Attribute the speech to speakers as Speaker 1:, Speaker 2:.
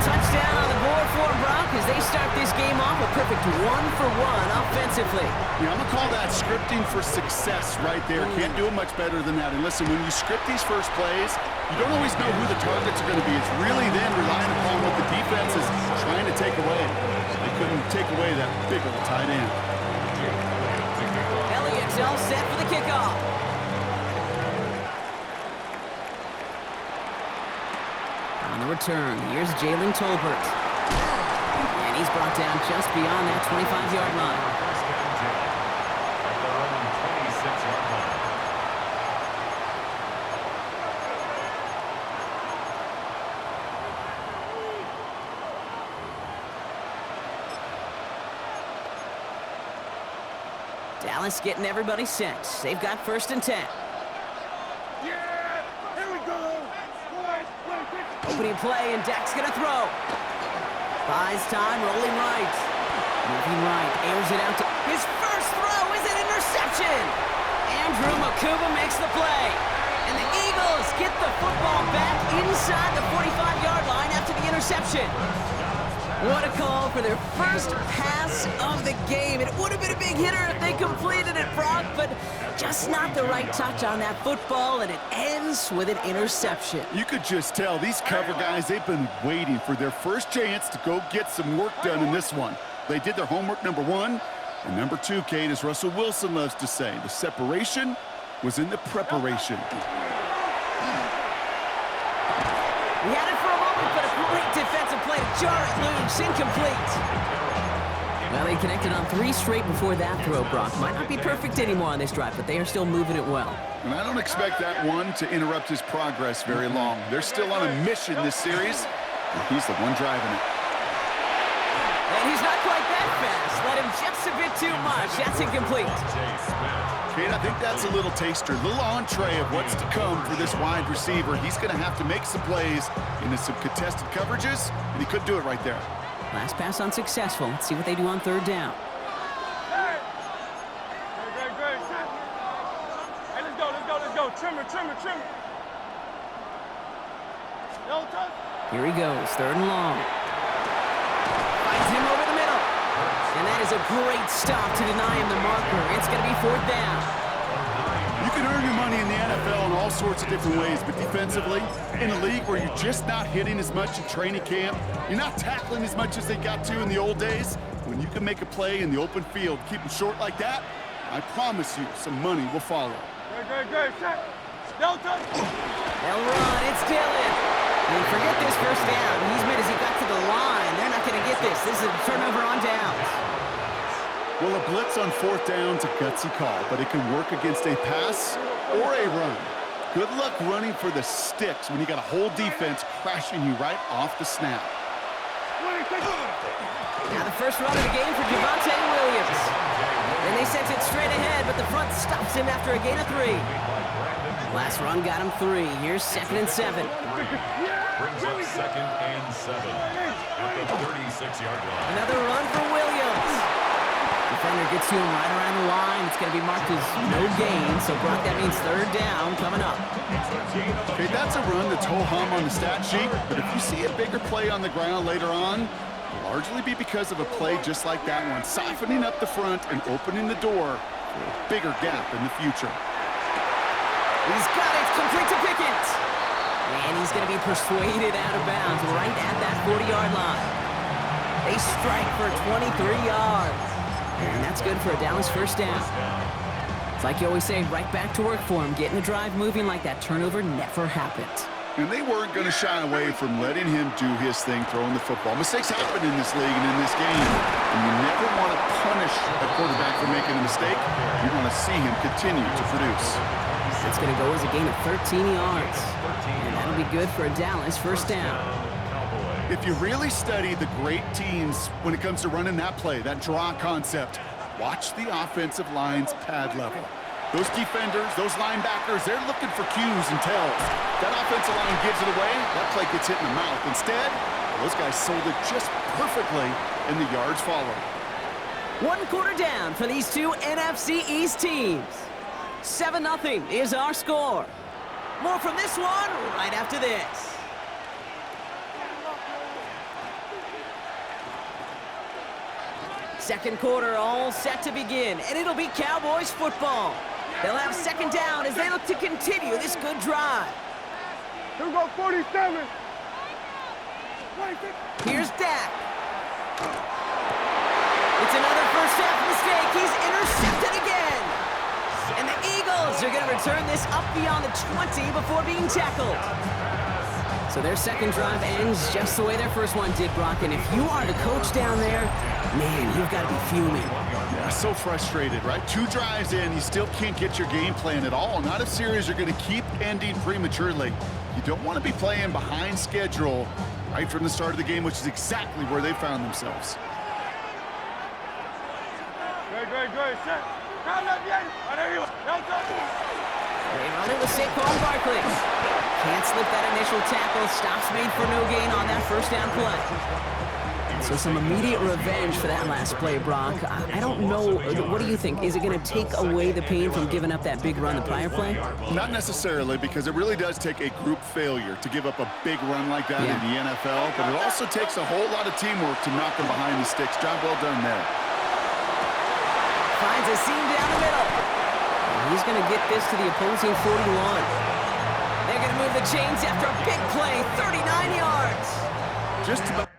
Speaker 1: touchdown on the board for Brock as they start this game off a perfect 1-for-1 offensively.
Speaker 2: Yeah, I'm going to call that scripting for success right there. Can't do it much better than that. And listen, when you script these first plays, you don't always know who the targets are going to be. It's really then relying upon what the defense is trying to take away. They couldn't take away that big old tight end.
Speaker 1: Elliott's all set for the kickoff. On the return, here's Jalen Tolbert. And he's brought down just beyond that 25-yard line.
Speaker 3: First down, Jalen. At their own 26-yard line.
Speaker 1: Dallas getting everybody set. They've got 1st and 10. Opening play, and Dak's going to throw. Buys time, rolling right. Moving right, airs it out to... His first throw is an interception! Andrew Makuba makes the play. And the Eagles get the football back inside the 45-yard line after the interception. What a call for their first pass of the game. It would have been a big hitter if they completed it, Brock, but just not the right touch on that football, and it ends with an interception.
Speaker 2: You could just tell these cover guys, they've been waiting for their first chance to go get some work done in this one. They did their homework, number one. And number two, Kate, as Russell Wilson loves to say, the separation was in the preparation.
Speaker 1: We had it for a moment, but a great defensive play to jar it loose. Incomplete. Well, they connected on 3 straight before that throw, Brock. Might not be perfect anymore on this drive, but they are still moving it well.
Speaker 2: And I don't expect that one to interrupt his progress very long. They're still on a mission this series, and he's the one driving it.
Speaker 1: And he's not quite that fast. Let him just a bit too much. That's incomplete.
Speaker 2: Kate, I think that's a little taster, a little entree of what's to come for this wide receiver. He's going to have to make some plays into some contested coverages, and he couldn't do it right there.
Speaker 1: Last pass unsuccessful. Let's see what they do on 3rd down.
Speaker 4: Hey, let's go. Trimmer.
Speaker 1: Here he goes, 3rd and long. Finds him over the middle. And that is a great stop to deny him the marker. It's going to be 4th down.
Speaker 2: You can earn your money in the NFL in all sorts of different ways, but defensively, in a league where you're just not hitting as much in training camp, you're not tackling as much as they got to in the old days, when you can make a play in the open field, keep them short like that, I promise you some money will follow.
Speaker 4: Great. Delta.
Speaker 1: They'll run. It's Dillon. And forget this 1st down. He's made as he got to the line. They're not going to get this. This is a turnover on downs.
Speaker 2: Well, a blitz on 4th down's a gutsy call, but it can work against a pass or a run. Good luck running for the sticks when you got a whole defense crashing you right off the snap.
Speaker 1: Now the first run of the game for Javonte Williams. And they sent it straight ahead, but the front stops him after a gain of 3. Last run got him 3. Here's 2nd and 7.
Speaker 3: Brings up 2nd and 7 at the 36-yard line.
Speaker 1: Another run for Williams. Defender gets to him right around the line. It's going to be marked as no gain, so Brock, that means 3rd down coming up.
Speaker 2: Okay, that's a run that's ho-hum on the stat sheet, but if you see a bigger play on the ground later on, it'll largely be because of a play just like that one, softening up the front and opening the door for a bigger gap in the future.
Speaker 1: He's got it, complete to Pickett. And he's going to be persuaded out of bounds right at that 40-yard line. They strike for 23 yards. And that's good for a Dallas 1st down. It's like you always say, right back to work for him. Getting the drive moving like that turnover never happened.
Speaker 2: And they weren't going to shy away from letting him do his thing, throwing the football. Mistakes happen in this league and in this game. And you never want to punish a quarterback for making a mistake. You want to see him continue to produce.
Speaker 1: It's going to go as a gain of 13 yards. And that'll be good for a Dallas 1st down.
Speaker 2: If you really study the great teams when it comes to running that play, that draw concept, watch the offensive line's pad level. Those defenders, those linebackers, they're looking for cues and tells. That offensive line gives it away, that play gets hit in the mouth. Instead, those guys sold it just perfectly, and the yards followed.
Speaker 1: 1 quarter down for these two NFC East teams. 7-0 is our score. More from this one right after this. Second quarter all set to begin, and it'll be Cowboys football. They'll have second down as they look to continue this good drive.
Speaker 4: Here we go, 47.
Speaker 1: Here's Dak. It's another first half mistake. He's intercepted again. And the Eagles are going to return this up beyond the 20 before being tackled. So their second drive ends just the way their first one did, Brock. And if you are the coach down there, man, you've got to be fuming.
Speaker 2: Yeah, so frustrated, right? 2 drives in, you still can't get your game plan at all. Not a series you're going to keep ending prematurely. You don't want to be playing behind schedule right from the start of the game, which is exactly where they found themselves.
Speaker 4: Good. Set.
Speaker 1: They run it with Saquon Barkley. Can't slip that initial tackle. Stops made for no gain on that first down play. So some immediate revenge for that last play, Brock. I don't know. What do you think? Is it going to take away the pain from giving up that big run the prior play?
Speaker 2: Not necessarily, because it really does take a group failure to give up a big run like that in the NFL, but it also takes a whole lot of teamwork to knock them behind the sticks. Job well done there.
Speaker 1: Finds a seam down the middle. And he's going to get this to the opposing 41. They're going to move the chains after a big play, 39 yards.
Speaker 2: Just about